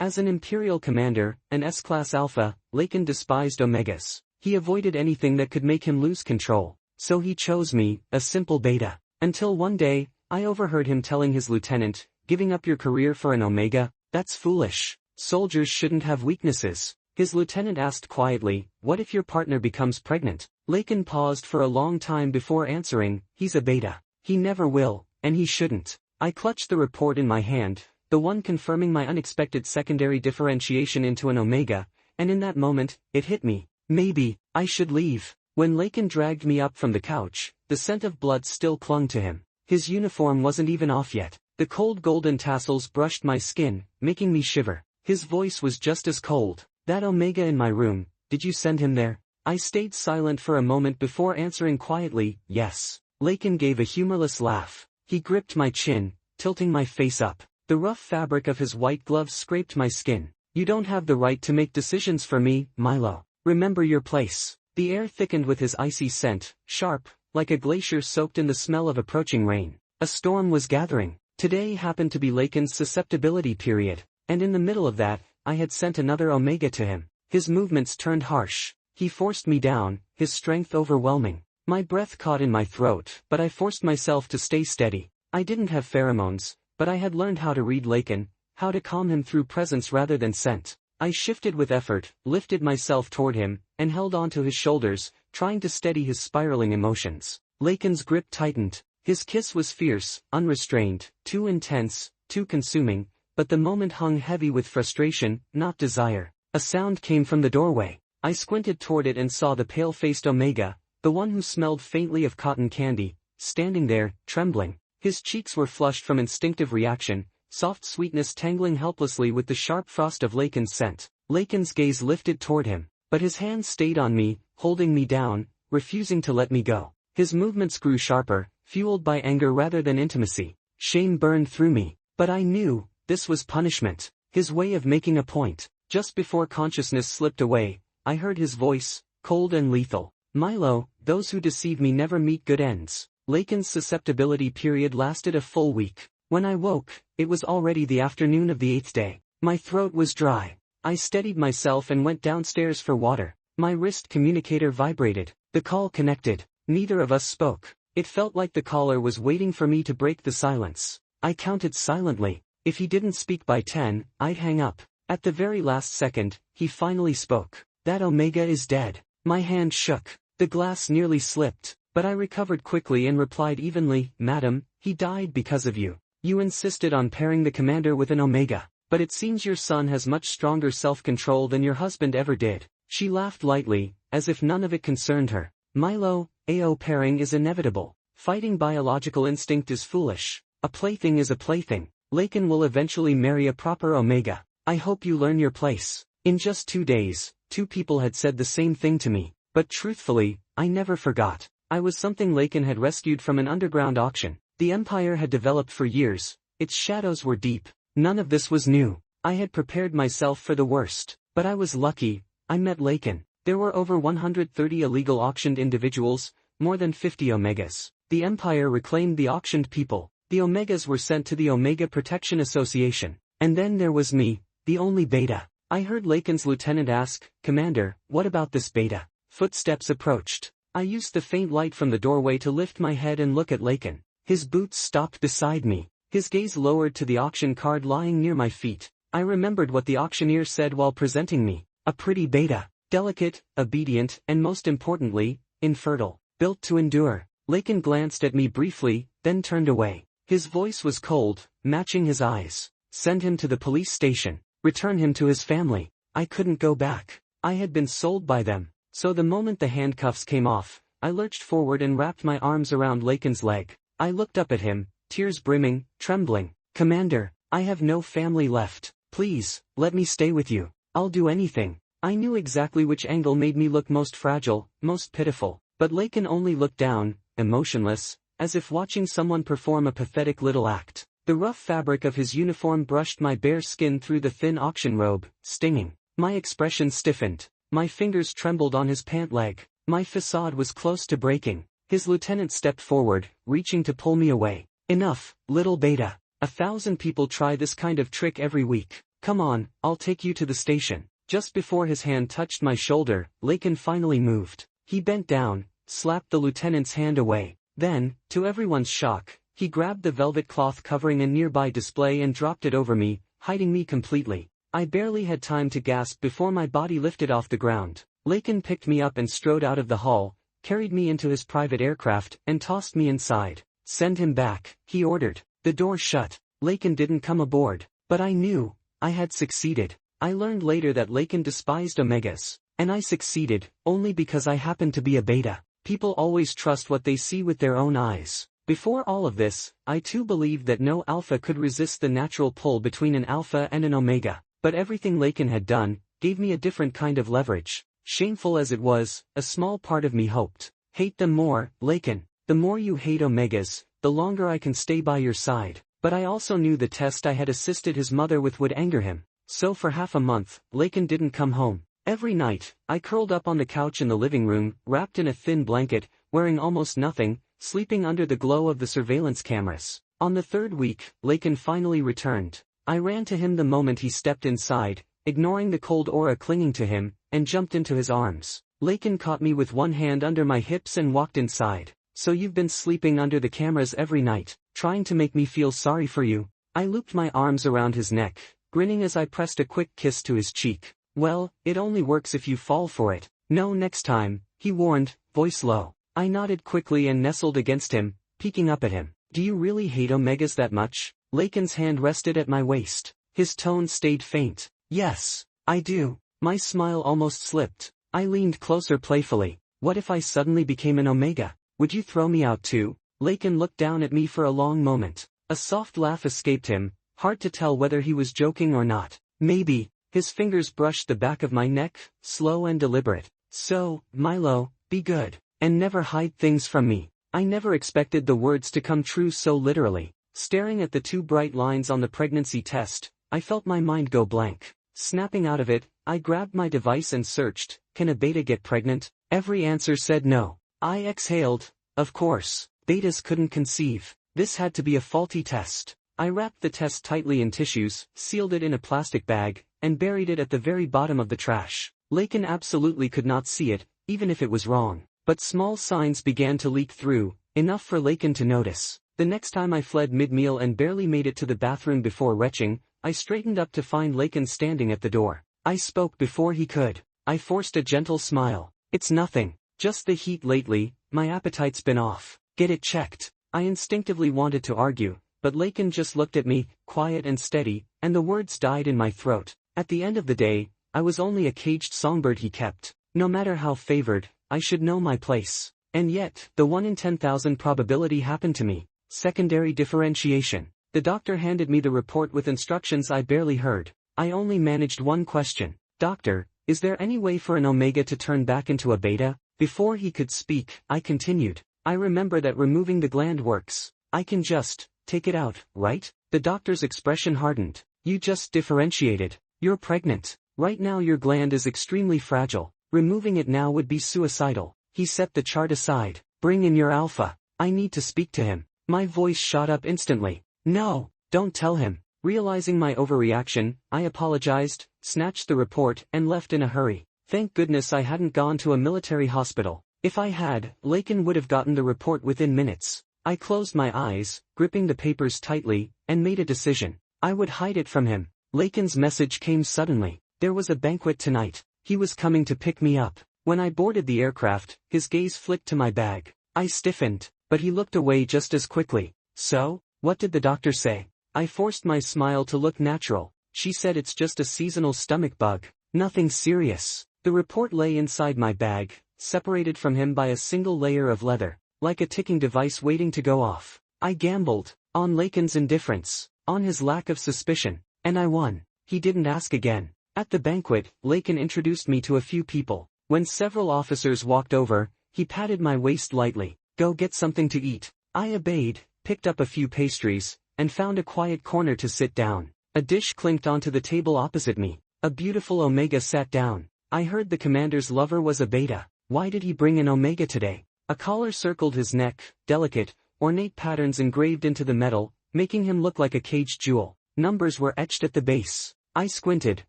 As an Imperial commander, an S-class Alpha, Laken despised Omegas. He avoided anything that could make him lose control. So he chose me, a simple Beta. Until one day, I overheard him telling his lieutenant, "Giving up your career for an Omega? That's foolish. Soldiers shouldn't have weaknesses." His lieutenant asked quietly, "What if your partner becomes pregnant?" Laken paused for a long time before answering, "He's a Beta. He never will, and he shouldn't." I clutched the report in my hand, the one confirming my unexpected secondary differentiation into an Omega, and in that moment, it hit me. Maybe I should leave. When Laken dragged me up from the couch, the scent of blood still clung to him. His uniform wasn't even off yet. The cold golden tassels brushed my skin, making me shiver. His voice was just as cold. "That Omega in my room, did you send him there?" I stayed silent for a moment before answering quietly, "Yes." Laken gave a humorless laugh. He gripped my chin, tilting my face up. The rough fabric of his white gloves scraped my skin. "You don't have the right to make decisions for me, Milo. Remember your place." The air thickened with his icy scent, sharp, like a glacier soaked in the smell of approaching rain. A storm was gathering. Today happened to be Laken's susceptibility period, and in the middle of that, I had sent another Omega to him. His movements turned harsh. He forced me down, his strength overwhelming. My breath caught in my throat, but I forced myself to stay steady. I didn't have pheromones, but I had learned how to read Laken, how to calm him through presence rather than scent. I shifted with effort, lifted myself toward him, and held onto his shoulders, trying to steady his spiraling emotions. Laken's grip tightened. His kiss was fierce, unrestrained, too intense, too consuming, but the moment hung heavy with frustration, not desire. A sound came from the doorway. I squinted toward it and saw the pale-faced Omega, the one who smelled faintly of cotton candy, standing there, trembling. His cheeks were flushed from instinctive reaction, soft sweetness tangling helplessly with the sharp frost of Laken's scent. Laken's gaze lifted toward him, but his hand stayed on me, holding me down, refusing to let me go. His movements grew sharper, fueled by anger rather than intimacy. Shame burned through me, but I knew, this was punishment, his way of making a point. Just before consciousness slipped away, I heard his voice, cold and lethal. "Milo, those who deceive me never meet good ends." Laken's susceptibility period lasted a full week. When I woke, it was already the afternoon of the 8th day. My throat was dry. I steadied myself and went downstairs for water. My wrist communicator vibrated. The call connected. Neither of us spoke. It felt like the caller was waiting for me to break the silence. I counted silently. If he didn't speak by 10, I'd hang up. At the very last second, he finally spoke. "That Omega is dead." My hand shook. The glass nearly slipped, but I recovered quickly and replied evenly, "Madam, he died because of you. You insisted on pairing the commander with an Omega, but it seems your son has much stronger self-control than your husband ever did." She laughed lightly, as if none of it concerned her. "Milo, AO pairing is inevitable. Fighting biological instinct is foolish. A plaything is a plaything. Laken will eventually marry a proper Omega. I hope you learn your place." In just 2 days, 2 people had said the same thing to me, but truthfully, I never forgot. I was something Laken had rescued from an underground auction. The Empire had developed for years, its shadows were deep. None of this was new. I had prepared myself for the worst, but I was lucky. I met Laken. There were over 130 illegal auctioned individuals, more than 50 Omegas. The Empire reclaimed the auctioned people. The Omegas were sent to the Omega Protection Association. And then there was me, the only Beta. I heard Laken's lieutenant ask, "Commander, what about this Beta?" Footsteps approached. I used the faint light from the doorway to lift my head and look at Laken. His boots stopped beside me. His gaze lowered to the auction card lying near my feet. I remembered what the auctioneer said while presenting me. A pretty Beta. Delicate, obedient, and most importantly, infertile. Built to endure. Laken glanced at me briefly, then turned away. His voice was cold, matching his eyes. "Send him to the police station. Return him to his family." I couldn't go back. I had been sold by them. So the moment the handcuffs came off, I lurched forward and wrapped my arms around Laken's leg. I looked up at him, tears brimming, trembling. "Commander, I have no family left. Please, let me stay with you. I'll do anything." I knew exactly which angle made me look most fragile, most pitiful. But Laken only looked down, emotionless, as if watching someone perform a pathetic little act. The rough fabric of his uniform brushed my bare skin through the thin auction robe, stinging. My expression stiffened. My fingers trembled on his pant leg. My facade was close to breaking. His lieutenant stepped forward, reaching to pull me away. "Enough, little Beta. 1,000 people try this kind of trick every week. Come on, I'll take you to the station. Just before his hand touched my shoulder, Lakin finally moved. He bent down, slapped the lieutenant's hand away. Then, to everyone's shock, he grabbed the velvet cloth covering a nearby display and dropped it over me, hiding me completely. I barely had time to gasp before my body lifted off the ground. Lakin picked me up and strode out of the hall, carried me into his private aircraft, and tossed me inside. Send him back, he ordered. The door shut. Lakin didn't come aboard. But I knew, I had succeeded. I learned later that Lakin despised omegas. And I succeeded, only because I happened to be a beta. People always trust what they see with their own eyes. Before all of this, I too believed that no alpha could resist the natural pull between an alpha and an omega. But everything Lakin had done, gave me a different kind of leverage. Shameful as it was, a small part of me hoped. Hate them more, Lakin. The more you hate omegas, the longer I can stay by your side. But I also knew the test I had assisted his mother with would anger him. So for half a month, Lakin didn't come home. Every night, I curled up on the couch in the living room, wrapped in a thin blanket, wearing almost nothing, sleeping under the glow of the surveillance cameras. On the third week, Lakin finally returned. I ran to him the moment he stepped inside, ignoring the cold aura clinging to him, and jumped into his arms. Lakin caught me with one hand under my hips and walked inside. So you've been sleeping under the cameras every night, trying to make me feel sorry for you. I looped my arms around his neck, grinning as I pressed a quick kiss to his cheek. Well, it only works if you fall for it. No, next time, he warned, voice low. I nodded quickly and nestled against him, peeking up at him. Do you really hate omegas that much? Lakin's hand rested at my waist. His tone stayed faint. Yes, I do. My smile almost slipped. I leaned closer playfully. What if I suddenly became an omega? Would you throw me out too? Lakin looked down at me for a long moment. A soft laugh escaped him, hard to tell whether he was joking or not. Maybe. His fingers brushed the back of my neck, slow and deliberate. So, Milo, be good, and never hide things from me. I never expected the words to come true so literally. Staring at the two bright lines on the pregnancy test, I felt my mind go blank. Snapping out of it, I grabbed my device and searched, can a beta get pregnant? Every answer said no. I exhaled. Of course, betas couldn't conceive. This had to be a faulty test. I wrapped the test tightly in tissues, sealed it in a plastic bag, and buried it at the very bottom of the trash. Lakin absolutely could not see it, even if it was wrong. But small signs began to leak through, enough for Lakin to notice. The next time I fled mid-meal and barely made it to the bathroom before retching, I straightened up to find Lakin standing at the door. I spoke before he could. I forced a gentle smile. It's nothing. Just the heat lately, my appetite's been off. Get it checked. I instinctively wanted to argue, but Lakin just looked at me, quiet and steady, and the words died in my throat. At the end of the day, I was only a caged songbird he kept. No matter how favored, I should know my place. And yet, the 1 in 10,000 probability happened to me. Secondary differentiation. The doctor handed me the report with instructions I barely heard. I only managed one question. Doctor, is there any way for an omega to turn back into a beta? Before he could speak, I continued. I remember that removing the gland works. I can just take it out, right? The doctor's expression hardened. You just differentiated. You're pregnant. Right now your gland is extremely fragile. Removing it now would be suicidal. He set the chart aside. Bring in your alpha. I need to speak to him. My voice shot up instantly. No, don't tell him. Realizing my overreaction, I apologized, snatched the report, and left in a hurry. Thank goodness I hadn't gone to a military hospital. If I had, Lakin would have gotten the report within minutes. I closed my eyes, gripping the papers tightly, and made a decision. I would hide it from him. Lakin's message came suddenly. There was a banquet tonight. He was coming to pick me up. When I boarded the aircraft, his gaze flicked to my bag. I stiffened, but he looked away just as quickly. So, what did the doctor say? I forced my smile to look natural. She said it's just a seasonal stomach bug. Nothing serious. The report lay inside my bag, separated from him by a single layer of leather, like a ticking device waiting to go off. I gambled, on Lakin's indifference, on his lack of suspicion, and I won. He didn't ask again. At the banquet, Lakin introduced me to a few people. When several officers walked over, he patted my waist lightly. Go get something to eat. I obeyed, picked up a few pastries, and found a quiet corner to sit down. A dish clinked onto the table opposite me. A beautiful omega sat down. I heard the commander's lover was a beta. Why did he bring an omega today? A collar circled his neck, delicate, ornate patterns engraved into the metal, making him look like a caged jewel. Numbers were etched at the base. I squinted.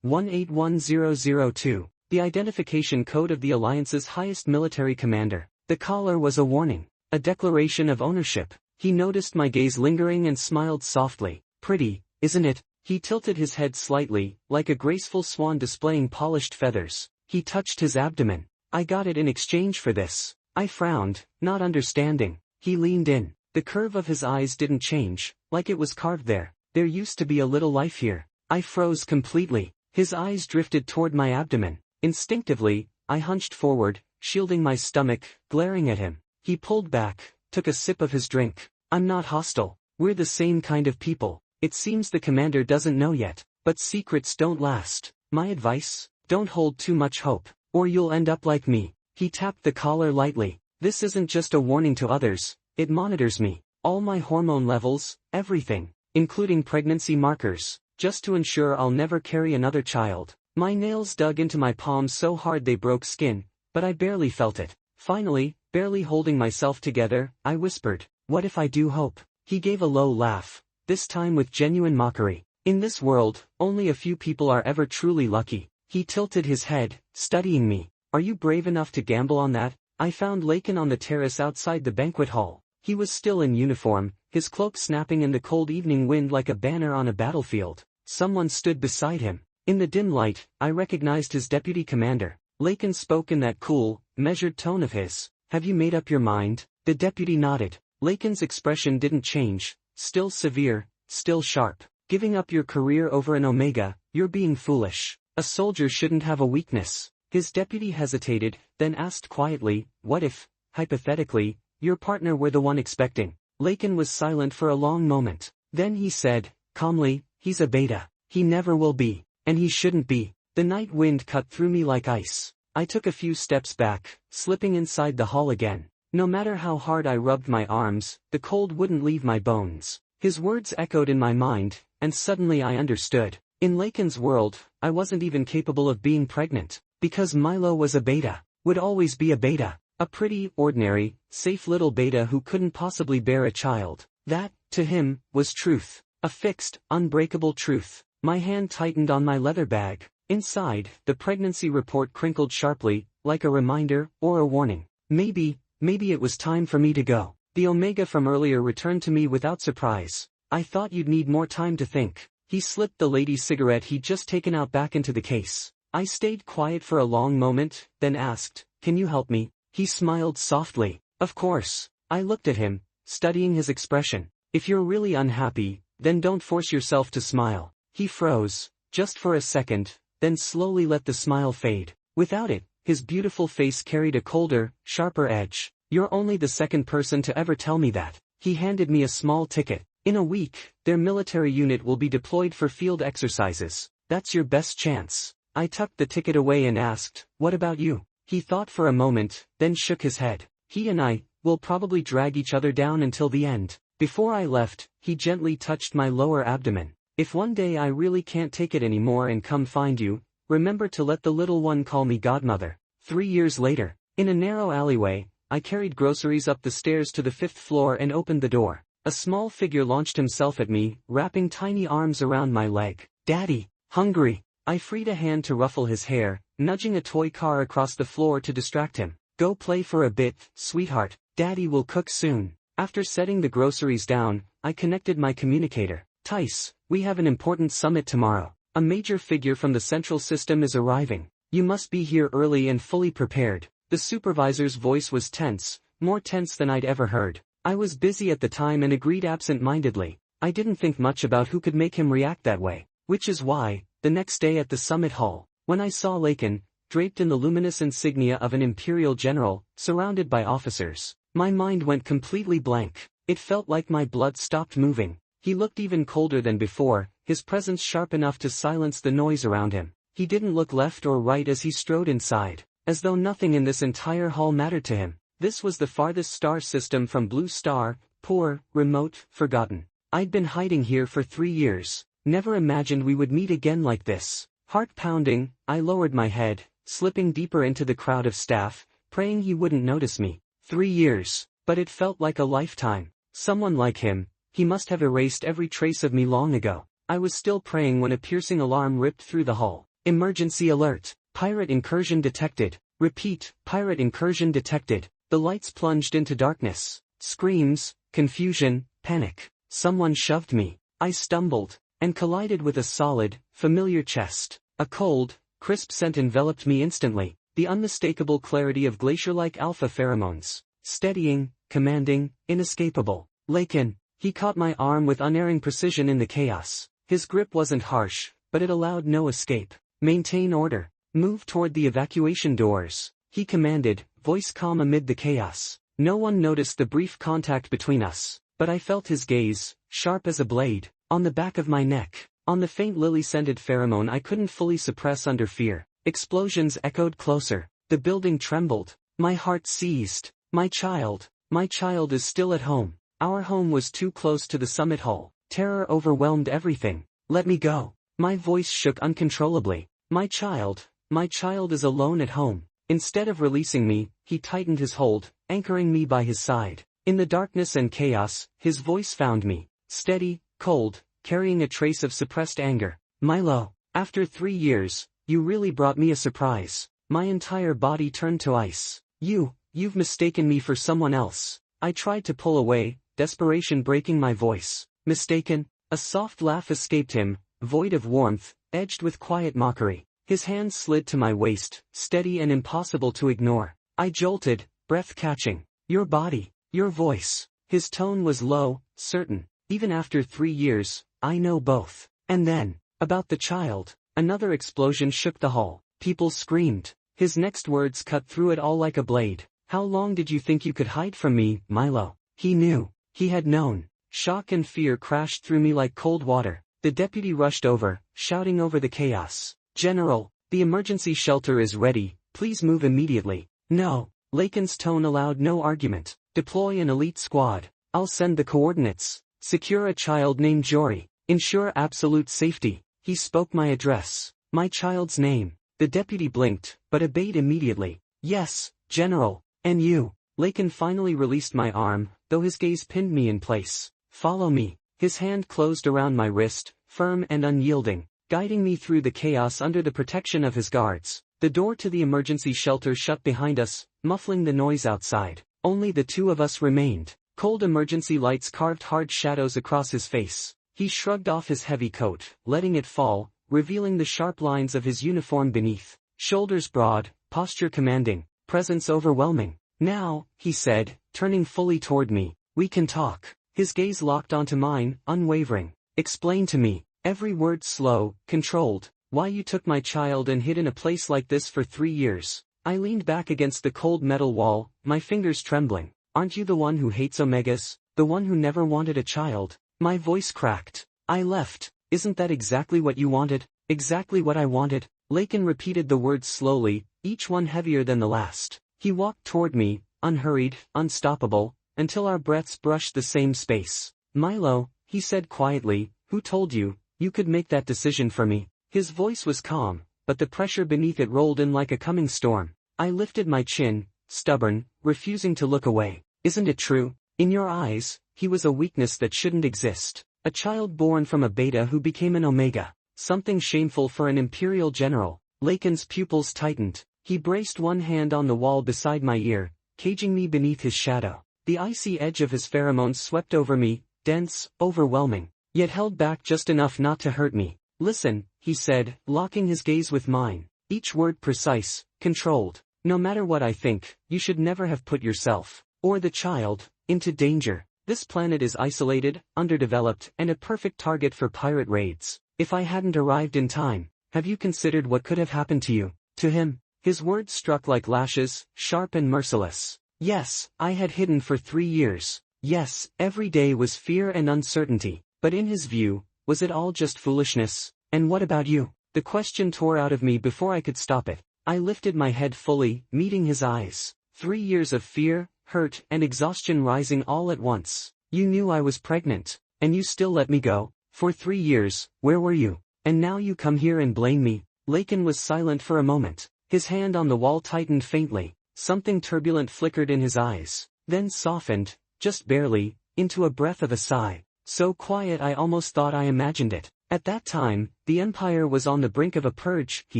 181002. The identification code of the Alliance's highest military commander. The collar was a warning. A declaration of ownership. He noticed my gaze lingering and smiled softly. Pretty, isn't it? He tilted his head slightly, like a graceful swan displaying polished feathers. He touched his abdomen. I got it in exchange for this. I frowned, not understanding. He leaned in. The curve of his eyes didn't change, like it was carved there. There used to be a little life here. I froze completely. His eyes drifted toward my abdomen. Instinctively, I hunched forward, shielding my stomach, glaring at him. He pulled back, took a sip of his drink. I'm not hostile. We're the same kind of people. It seems the commander doesn't know yet, but secrets don't last. My advice? Don't hold too much hope, or you'll end up like me. He tapped the collar lightly. This isn't just a warning to others, it monitors me. All my hormone levels, everything, including pregnancy markers, just to ensure I'll never carry another child. My nails dug into my palms so hard they broke skin, but I barely felt it. Finally, barely holding myself together, I whispered, "What if I do hope?" He gave a low laugh, this time with genuine mockery. In this world, only a few people are ever truly lucky. He tilted his head, studying me. Are you brave enough to gamble on that? I found Lakin on the terrace outside the banquet hall. He was still in uniform, his cloak snapping in the cold evening wind like a banner on a battlefield. Someone stood beside him. In the dim light, I recognized his deputy commander. Lakin spoke in that cool, measured tone of his. Have you made up your mind? The deputy nodded. Lakin's expression didn't change, still severe, still sharp. Giving up your career over an Omega, you're being foolish. A soldier shouldn't have a weakness. His deputy hesitated, then asked quietly, what if, hypothetically, your partner were the one expecting? Lakin was silent for a long moment. Then he said, calmly, he's a beta. He never will be. And he shouldn't be. The night wind cut through me like ice. I took a few steps back, slipping inside the hall again. No matter how hard I rubbed my arms, the cold wouldn't leave my bones. His words echoed in my mind, and suddenly I understood. In Lakin's world, I wasn't even capable of being pregnant. Because Milo was a beta, would always be a beta. A pretty, ordinary, safe little beta who couldn't possibly bear a child. That, to him, was truth. A fixed, unbreakable truth. My hand tightened on my leather bag. Inside, the pregnancy report crinkled sharply, like a reminder, or a warning. Maybe it was time for me to go. The Omega from earlier returned to me without surprise. I thought you'd need more time to think. He slipped the lady's cigarette he'd just taken out back into the case. I stayed quiet for a long moment, then asked, can you help me? He smiled softly. Of course. I looked at him, studying his expression. If you're really unhappy, then don't force yourself to smile. He froze, just for a second, then slowly let the smile fade. Without it, his beautiful face carried a colder, sharper edge. You're only the second person to ever tell me that. He handed me a small ticket. In a week, their military unit will be deployed for field exercises. That's your best chance. I tucked the ticket away and asked, what about you? He thought for a moment, then shook his head. He and I will probably drag each other down until the end. Before I left, he gently touched my lower abdomen. If one day I really can't take it anymore and come find you, remember to let the little one call me godmother. 3 years later, in a narrow alleyway, I carried groceries up the stairs to the 5th floor and opened the door. A small figure launched himself at me, wrapping tiny arms around my leg. Daddy, hungry. I freed a hand to ruffle his hair, nudging a toy car across the floor to distract him. Go play for a bit, sweetheart. Daddy will cook soon. After setting the groceries down, I connected my communicator. Tice, we have an important summit tomorrow. A major figure from the central system is arriving. You must be here early and fully prepared. The supervisor's voice was tense, more tense than I'd ever heard. I was busy at the time and agreed absent-mindedly. I didn't think much about who could make him react that way. Which is why, the next day at the summit hall, when I saw Lakin, draped in the luminous insignia of an imperial general, surrounded by officers, my mind went completely blank. It felt like my blood stopped moving. He looked even colder than before, his presence sharp enough to silence the noise around him. He didn't look left or right as he strode inside, as though nothing in this entire hall mattered to him. This was the farthest star system from Blue Star, poor, remote, forgotten. I'd been hiding here for 3 years. Never imagined we would meet again like this. Heart pounding, I lowered my head, slipping deeper into the crowd of staff, praying he wouldn't notice me. 3 years, but it felt like a lifetime. Someone like him, he must have erased every trace of me long ago. I was still praying when a piercing alarm ripped through the hull. Emergency alert. Pirate incursion detected. Repeat, pirate incursion detected. The lights plunged into darkness. Screams, confusion, panic. Someone shoved me. I stumbled, and collided with a solid, familiar chest. A cold, crisp scent enveloped me instantly, the unmistakable clarity of glacier-like alpha pheromones. Steadying, commanding, inescapable. Lakin. He caught my arm with unerring precision in the chaos. His grip wasn't harsh, but it allowed no escape. Maintain order. Move toward the evacuation doors. He commanded, voice calm amid the chaos. No one noticed the brief contact between us, but I felt his gaze, sharp as a blade, on the back of my neck, on the faint lily-scented pheromone I couldn't fully suppress under fear. Explosions echoed closer. The building trembled. My heart seized. My child is still at home. Our home was too close to the summit hull. Terror overwhelmed everything. Let me go. My voice shook uncontrollably. My child is alone at home. Instead of releasing me, he tightened his hold, anchoring me by his side. In the darkness and chaos, his voice found me. Steady, cold, carrying a trace of suppressed anger. Milo, after 3 years, you really brought me a surprise. My entire body turned to ice. You've mistaken me for someone else. I tried to pull away, desperation breaking my voice. Mistaken? A soft laugh escaped him, void of warmth, edged with quiet mockery. His hand slid to my waist, steady and impossible to ignore. I jolted, breath catching. Your body, your voice. His tone was low, certain. Even after 3 years, I know both. And then, about the child. Another explosion shook the hull. People screamed. His next words cut through it all like a blade. How long did you think you could hide from me, Milo? He knew. He had known. Shock and fear crashed through me like cold water. The deputy rushed over, shouting over the chaos. General, the emergency shelter is ready, please move immediately. No. Lakin's tone allowed no argument. Deploy an elite squad. I'll send the coordinates. Secure a child named Jory. Ensure absolute safety. He spoke my address. My child's name. The deputy blinked, but obeyed immediately. Yes, General. And you. Lakin finally released my arm, though his gaze pinned me in place. Follow me. His hand closed around my wrist, firm and unyielding, guiding me through the chaos under the protection of his guards. The door to the emergency shelter shut behind us, muffling the noise outside. Only the two of us remained. Cold emergency lights carved hard shadows across his face. He shrugged off his heavy coat, letting it fall, revealing the sharp lines of his uniform beneath. Shoulders broad, posture commanding, presence overwhelming. Now, he said, turning fully toward me, we can talk. His gaze locked onto mine, unwavering. Explain to me, every word slow, controlled, why you took my child and hid in a place like this for 3 years. I leaned back against the cold metal wall, my fingers trembling. Aren't you the one who hates omegas, the one who never wanted a child? My voice cracked. I left. Isn't that exactly what you wanted? Exactly what I wanted. Lakin repeated the words slowly, each one heavier than the last. He walked toward me, unhurried, unstoppable, until our breaths brushed the same space. Milo, he said quietly, who told you, you could make that decision for me? His voice was calm, but the pressure beneath it rolled in like a coming storm. I lifted my chin, stubborn, refusing to look away. Isn't it true? In your eyes, he was a weakness that shouldn't exist. A child born from a beta who became an omega. Something shameful for an imperial general. Lakin's pupils tightened. He braced one hand on the wall beside my ear, caging me beneath his shadow. The icy edge of his pheromones swept over me, dense, overwhelming, yet held back just enough not to hurt me. Listen, he said, locking his gaze with mine. Each word precise, controlled. No matter what I think, you should never have put yourself, or the child, into danger. This planet is isolated, underdeveloped, and a perfect target for pirate raids. If I hadn't arrived in time, have you considered what could have happened to you? To him. His words struck like lashes, sharp and merciless. Yes, I had hidden for 3 years. Yes, every day was fear and uncertainty. But in his view, was it all just foolishness? And what about you? The question tore out of me before I could stop it. I lifted my head fully, meeting his eyes. 3 years of fear, hurt, and exhaustion rising all at once. You knew I was pregnant, and you still let me go. For 3 years, where were you? And now you come here and blame me. Lakin was silent for a moment. His hand on the wall tightened faintly. Something turbulent flickered in his eyes, then softened, just barely, into a breath of a sigh. So quiet I almost thought I imagined it. At that time, the Empire was on the brink of a purge, he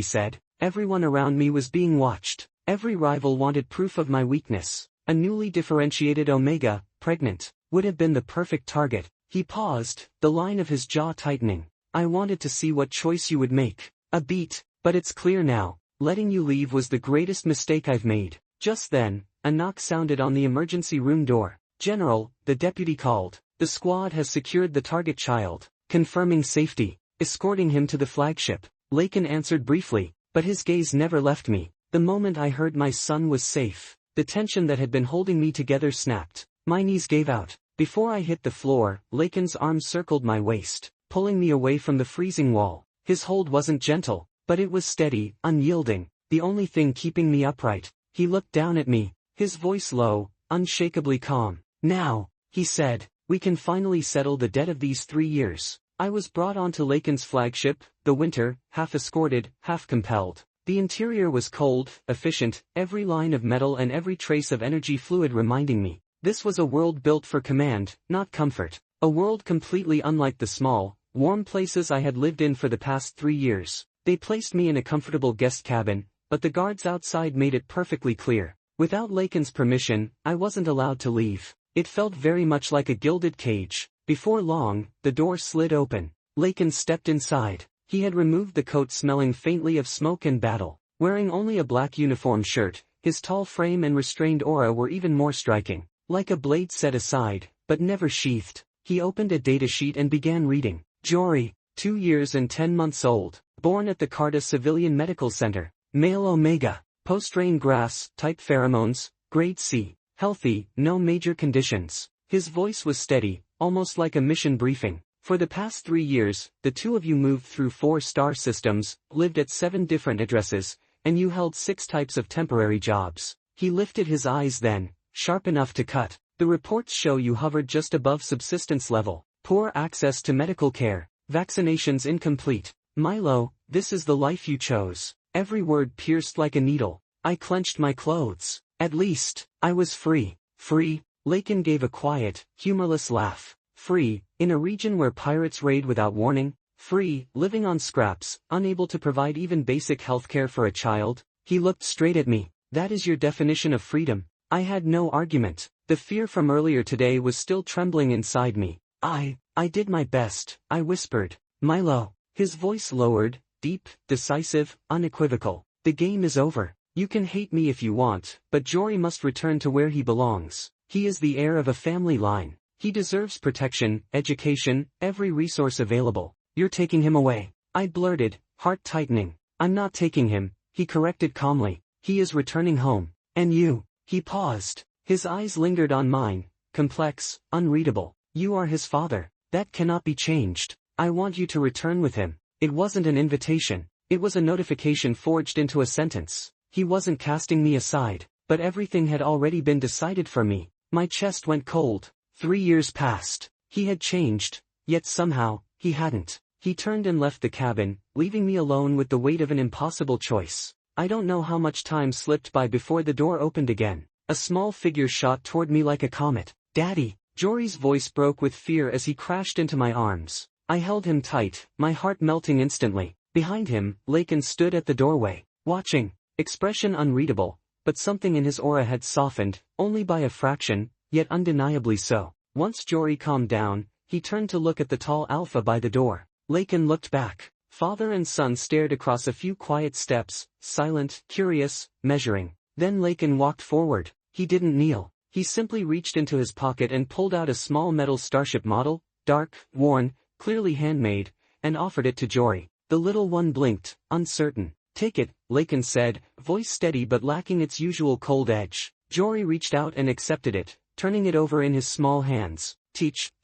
said. Everyone around me was being watched. Every rival wanted proof of my weakness. A newly differentiated Omega, pregnant, would have been the perfect target. He paused, the line of his jaw tightening. I wanted to see what choice you would make. A beat, but it's clear now. Letting you leave was the greatest mistake I've made. Just then, a knock sounded on the emergency room door. General, the deputy called. The squad has secured the target child, confirming safety, escorting him to the flagship. Lakin answered briefly, but his gaze never left me. The moment I heard my son was safe, the tension that had been holding me together snapped. My knees gave out. Before I hit the floor, Lakin's arm circled my waist, pulling me away from the freezing wall. His hold wasn't gentle, but it was steady, unyielding, the only thing keeping me upright. He looked down at me, his voice low, unshakably calm. Now, he said, we can finally settle the debt of these 3 years. I was brought onto Lakin's flagship, the Winter, half escorted, half compelled. The interior was cold, efficient, every line of metal and every trace of energy fluid reminding me. This was a world built for command, not comfort. A world completely unlike the small, warm places I had lived in for the past 3 years. They placed me in a comfortable guest cabin, but the guards outside made it perfectly clear. Without Lakin's permission, I wasn't allowed to leave. It felt very much like a gilded cage. Before long, the door slid open. Lakin stepped inside. He had removed the coat smelling faintly of smoke and battle. Wearing only a black uniform shirt, his tall frame and restrained aura were even more striking. Like a blade set aside, but never sheathed, he opened a datasheet and began reading. Jory, 2 years and 10 months old, born at the Carta Civilian Medical Center. Male Omega, post-strain grass, type pheromones, grade C. Healthy, no major conditions. His voice was steady, almost like a mission briefing. For the past 3 years, the two of you moved through 4 star systems, lived at 7 different addresses, and you held 6 types of temporary jobs. He lifted his eyes then, sharp enough to cut. The reports show you hovered just above subsistence level. Poor access to medical care. Vaccinations incomplete. Milo, this is the life you chose. Every word pierced like a needle. I clenched my clothes. At least, I was free. Free? Lakin gave a quiet, humorless laugh. Free, in a region where pirates raid without warning? Free, living on scraps, unable to provide even basic healthcare for a child? He looked straight at me. That is your definition of freedom? I had no argument. The fear from earlier today was still trembling inside me. I did my best, I whispered. Milo. His voice lowered, deep, decisive, unequivocal. The game is over. You can hate me if you want, but Jory must return to where he belongs. He is the heir of a family line. He deserves protection, education, every resource available. You're taking him away. I blurted, heart tightening. I'm not taking him, he corrected calmly. He is returning home. And you? He paused. His eyes lingered on mine, complex, unreadable. You are his father. That cannot be changed. I want you to return with him. It wasn't an invitation. It was a notification forged into a sentence. He wasn't casting me aside, but everything had already been decided for me. My chest went cold. 3 years passed. He had changed, yet somehow, he hadn't. He turned and left the cabin, leaving me alone with the weight of an impossible choice. I don't know how much time slipped by before the door opened again. A small figure shot toward me like a comet. Daddy! Jory's voice broke with fear as he crashed into my arms. I held him tight, my heart melting instantly. Behind him, Lakin stood at the doorway, watching. Expression unreadable, but something in his aura had softened, only by a fraction, yet undeniably so. Once Jory calmed down, he turned to look at the tall alpha by the door. Lakin looked back. Father and son stared across a few quiet steps, silent, curious, measuring. Then Lakin walked forward. He didn't kneel. He simply reached into his pocket and pulled out a small metal starship model, dark, worn, clearly handmade, and offered it to Jory. The little one blinked, uncertain. Take it, Lakin said, voice steady but lacking its usual cold edge. Jory reached out and accepted it, turning it over in his small hands.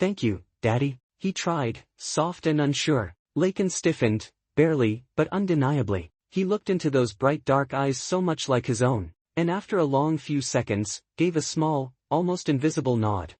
Thank you, Daddy. He tried, soft and unsure. Lakin stiffened, barely, but undeniably. He looked into those bright dark eyes so much like his own, and after a long few seconds, gave a small, almost invisible nod.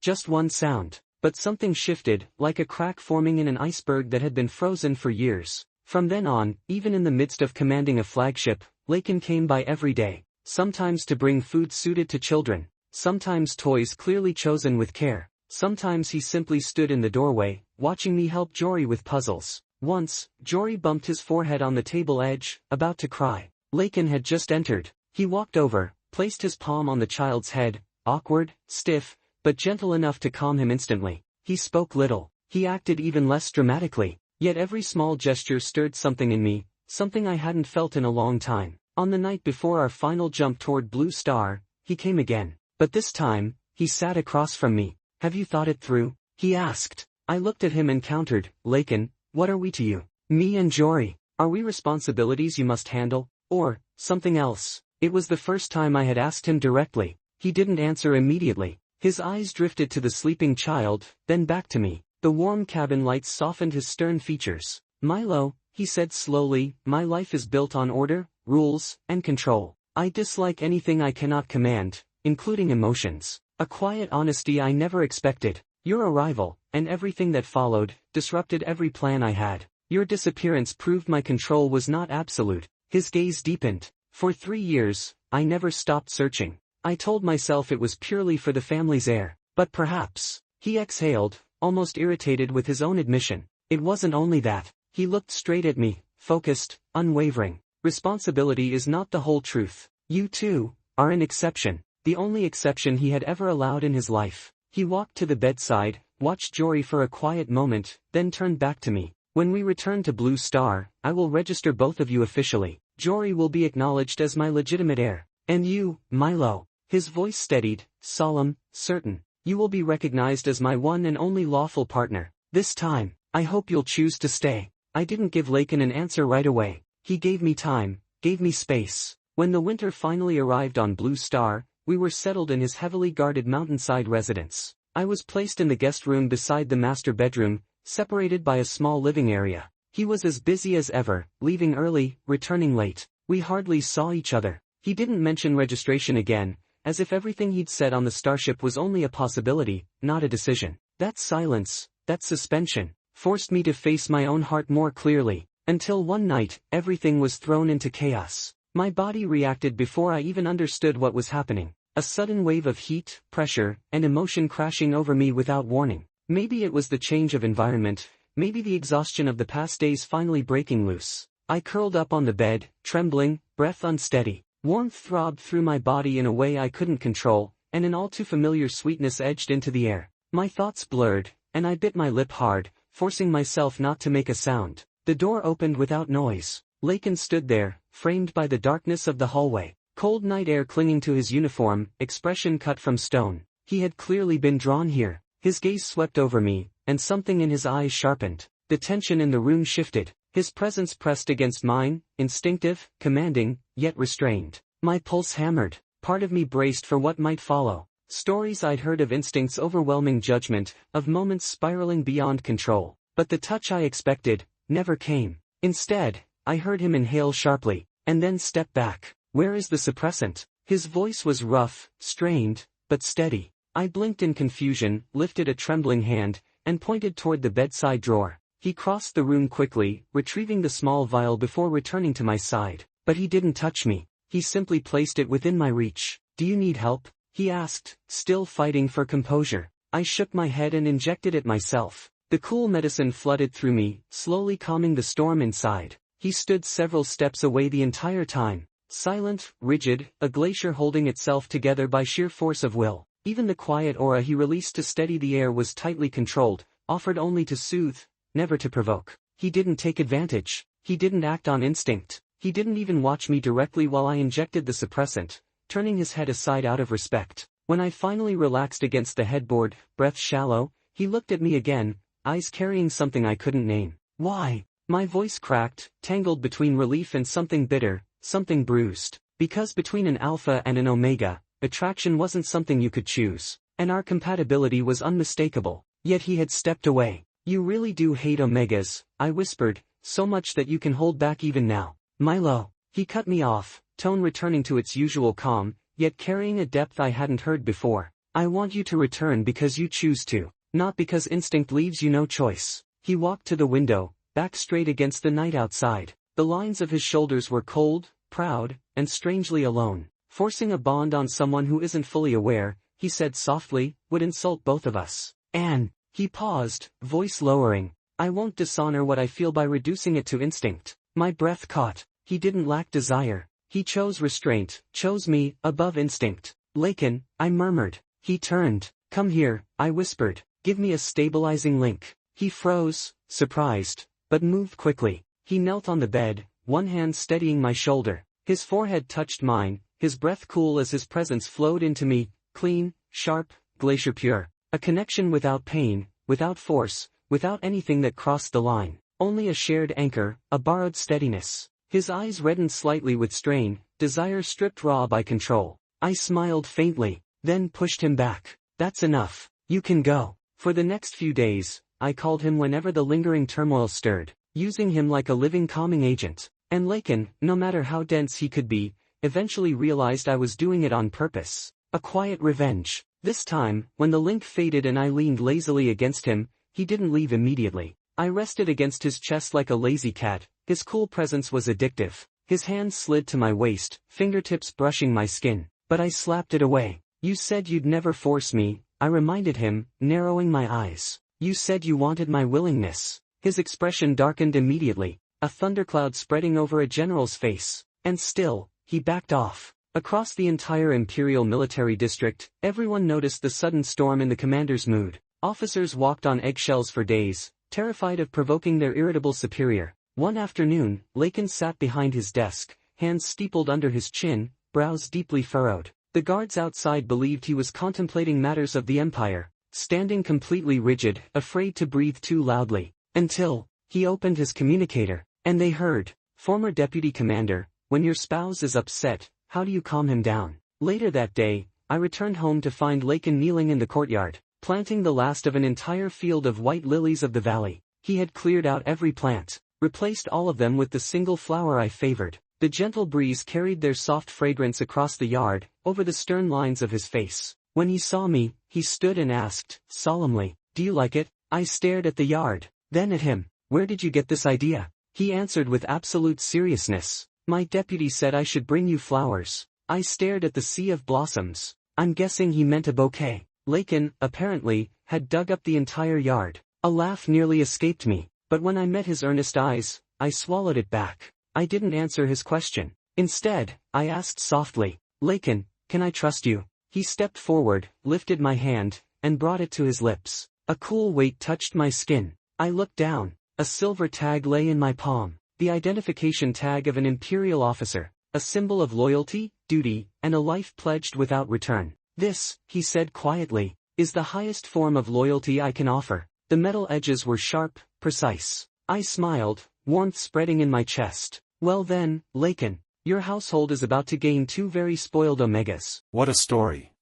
Just one sound. But something shifted, like a crack forming in an iceberg that had been frozen for years. From then on, even in the midst of commanding a flagship, Lakin came by every day, sometimes to bring food suited to children, sometimes toys clearly chosen with care. Sometimes he simply stood in the doorway, watching me help Jory with puzzles. Once, Jory bumped his forehead on the table edge, about to cry. Lakin had just entered. He walked over, placed his palm on the child's head, awkward, stiff, but gentle enough to calm him instantly. He spoke little. He acted even less dramatically. Yet every small gesture stirred something in me, something I hadn't felt in a long time. On the night before our final jump toward Blue Star, he came again. But this time, he sat across from me. "Have you thought it through?" he asked. I looked at him and countered, "Lakin, what are we to you? Me and Jory. Are we responsibilities you must handle? Or something else?" It was the first time I had asked him directly. He didn't answer immediately. His eyes drifted to the sleeping child, then back to me. The warm cabin lights softened his stern features. "Milo," he said slowly, "my life is built on order, rules, and control. I dislike anything I cannot command, including emotions." A quiet honesty I never expected. "Your arrival, and everything that followed, disrupted every plan I had. Your disappearance proved my control was not absolute." His gaze deepened. "For 3 years, I never stopped searching. I told myself it was purely for the family's heir. But perhaps..." He exhaled, almost irritated with his own admission. "It wasn't only that." He looked straight at me, focused, unwavering. "Responsibility is not the whole truth. You too are an exception." The only exception he had ever allowed in his life. He walked to the bedside, watched Jory for a quiet moment, then turned back to me. "When we return to Blue Star, I will register both of you officially. Jory will be acknowledged as my legitimate heir. And you, Milo." His voice steadied, solemn, certain. "You will be recognized as my one and only lawful partner. This time, I hope you'll choose to stay." I didn't give Lakin an answer right away. He gave me time, gave me space. When the winter finally arrived on Blue Star, we were settled in his heavily guarded mountainside residence. I was placed in the guest room beside the master bedroom, separated by a small living area. He was as busy as ever, leaving early, returning late. We hardly saw each other. He didn't mention registration again, as if everything he'd said on the starship was only a possibility, not a decision. That silence, that suspension, forced me to face my own heart more clearly. Until one night, everything was thrown into chaos. My body reacted before I even understood what was happening. A sudden wave of heat, pressure, and emotion crashing over me without warning. Maybe it was the change of environment, maybe the exhaustion of the past days finally breaking loose. I curled up on the bed, trembling, breath unsteady. Warmth throbbed through my body in a way I couldn't control, and an all too familiar sweetness edged into the air. My thoughts blurred, and I bit my lip hard, forcing myself not to make a sound. The door opened without noise. Lakin stood there, framed by the darkness of the hallway. Cold night air clinging to his uniform, expression cut from stone. He had clearly been drawn here. His gaze swept over me, and something in his eyes sharpened. The tension in the room shifted. His presence pressed against mine, instinctive, commanding, yet restrained. My pulse hammered. Part of me braced for what might follow. Stories I'd heard of instinct's overwhelming judgment, of moments spiraling beyond control. But the touch I expected never came. Instead, I heard him inhale sharply, and then step back. "Where is the suppressant?" His voice was rough, strained, but steady. I blinked in confusion, lifted a trembling hand, and pointed toward the bedside drawer. He crossed the room quickly, retrieving the small vial before returning to my side. But he didn't touch me. He simply placed it within my reach. "Do you need help?" he asked, still fighting for composure. I shook my head and injected it myself. The cool medicine flooded through me, slowly calming the storm inside. He stood several steps away the entire time. Silent, rigid, a glacier holding itself together by sheer force of will. Even the quiet aura he released to steady the air was tightly controlled, offered only to soothe, never to provoke. He didn't take advantage. He didn't act on instinct. He didn't even watch me directly while I injected the suppressant, turning his head aside out of respect. When I finally relaxed against the headboard, breath shallow, he looked at me again, eyes carrying something I couldn't name. "Why?" My voice cracked, tangled between relief and something bitter. Something bruised. "Because between an alpha and an omega, attraction wasn't something you could choose. And our compatibility was unmistakable." Yet he had stepped away. "You really do hate omegas," I whispered, "so much that you can hold back even now." "Milo." He cut me off, tone returning to its usual calm, yet carrying a depth I hadn't heard before. "I want you to return because you choose to, not because instinct leaves you no choice." He walked to the window, back straight against the night outside. The lines of his shoulders were cold, proud, and strangely alone. "Forcing a bond on someone who isn't fully aware," he said softly, "would insult both of us. Anne. He paused, voice lowering. I won't dishonor what I feel by reducing it to instinct. My breath caught. He didn't lack desire. He chose restraint, chose me, above instinct. Lakin, I murmured. He turned. Come here, I whispered. Give me a stabilizing link. He froze, surprised, but moved quickly. He knelt on the bed, one hand steadying my shoulder. His forehead touched mine, his breath cool as his presence flowed into me, clean, sharp, glacier pure. A connection without pain, without force, without anything that crossed the line. Only a shared anchor, a borrowed steadiness. His eyes reddened slightly with strain, desire stripped raw by control. I smiled faintly, then pushed him back. That's enough. You can go. For the next few days, I called him whenever the lingering turmoil stirred, using him like a living calming agent. And Lakin, no matter how dense he could be, eventually realized I was doing it on purpose. A quiet revenge. This time, when the link faded and I leaned lazily against him, he didn't leave immediately. I rested against his chest like a lazy cat. His cool presence was addictive. His hand slid to my waist, fingertips brushing my skin. But I slapped it away. You said you'd never force me, I reminded him, narrowing my eyes. You said you wanted my willingness. His expression darkened immediately, a thundercloud spreading over a general's face. And still, he backed off. Across the entire Imperial military district, everyone noticed the sudden storm in the commander's mood. Officers walked on eggshells for days, terrified of provoking their irritable superior. One afternoon, Lakin sat behind his desk, hands steepled under his chin, brows deeply furrowed. The guards outside believed he was contemplating matters of the Empire, standing completely rigid, afraid to breathe too loudly. Until he opened his communicator, and they heard, "Former Deputy Commander, when your spouse is upset, how do you calm him down?" Later that day, I returned home to find Lakin kneeling in the courtyard, planting the last of an entire field of white lilies of the valley. He had cleared out every plant, replaced all of them with the single flower I favored. The gentle breeze carried their soft fragrance across the yard, over the stern lines of his face. When he saw me, he stood and asked, solemnly, "Do you like it?" I stared at the yard, then at him. "Where did you get this idea?" He answered with absolute seriousness. "My deputy said I should bring you flowers." I stared at the sea of blossoms. I'm guessing he meant a bouquet. Lakin, apparently, had dug up the entire yard. A laugh nearly escaped me, but when I met his earnest eyes, I swallowed it back. I didn't answer his question. Instead, I asked softly, "Lakin, can I trust you?" He stepped forward, lifted my hand, and brought it to his lips. A cool weight touched my skin. I looked down. A silver tag lay in my palm, the identification tag of an Imperial officer, a symbol of loyalty, duty, and a life pledged without return. "This," he said quietly, "is the highest form of loyalty I can offer." The metal edges were sharp, precise. I smiled, warmth spreading in my chest. "Well then, Lakin, your household is about to gain two very spoiled omegas." What a story.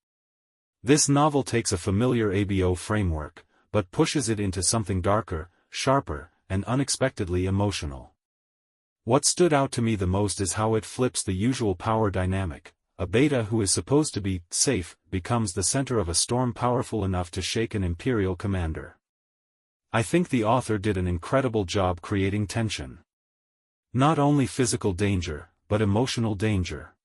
This novel takes a familiar ABO framework, but pushes it into something darker, sharper, and unexpectedly emotional. What stood out to me the most is how it flips the usual power dynamic. A beta who is supposed to be safe becomes the center of a storm powerful enough to shake an Imperial commander. I think the author did an incredible job creating tension. Not only physical danger, but emotional danger.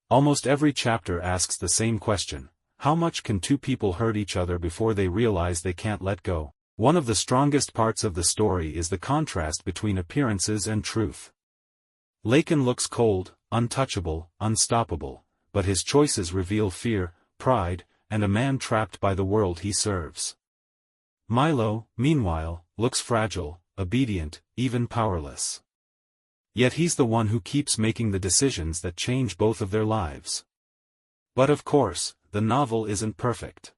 Almost every chapter asks the same question: how much can two people hurt each other before they realize they can't let go? One of the strongest parts of the story is the contrast between appearances and truth. Lakin looks cold, untouchable, unstoppable, but his choices reveal fear, pride, and a man trapped by the world he serves. Milo, meanwhile, looks fragile, obedient, even powerless. Yet he's the one who keeps making the decisions that change both of their lives. But of course, the novel isn't perfect.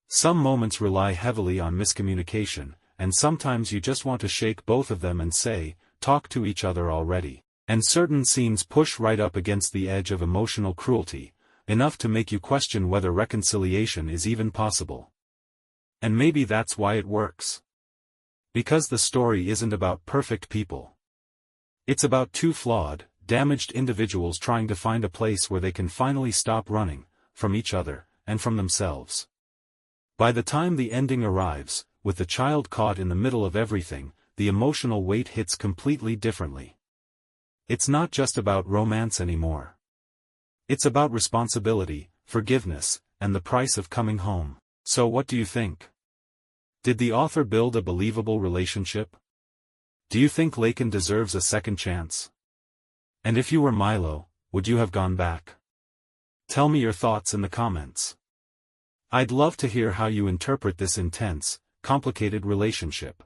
Some moments rely heavily on miscommunication, and sometimes you just want to shake both of them and say, "Talk to each other already." And certain scenes push right up against the edge of emotional cruelty, enough to make you question whether reconciliation is even possible. And maybe that's why it works. Because the story isn't about perfect people. It's about two flawed, damaged individuals trying to find a place where they can finally stop running, from each other, and from themselves. By the time the ending arrives, with the child caught in the middle of everything, the emotional weight hits completely differently. It's not just about romance anymore. It's about responsibility, forgiveness, and the price of coming home. So what do you think? Did the author build a believable relationship? Do you think Lacan deserves a second chance? And if you were Milo, would you have gone back? Tell me your thoughts in the comments. I'd love to hear how you interpret this intense, complicated relationship.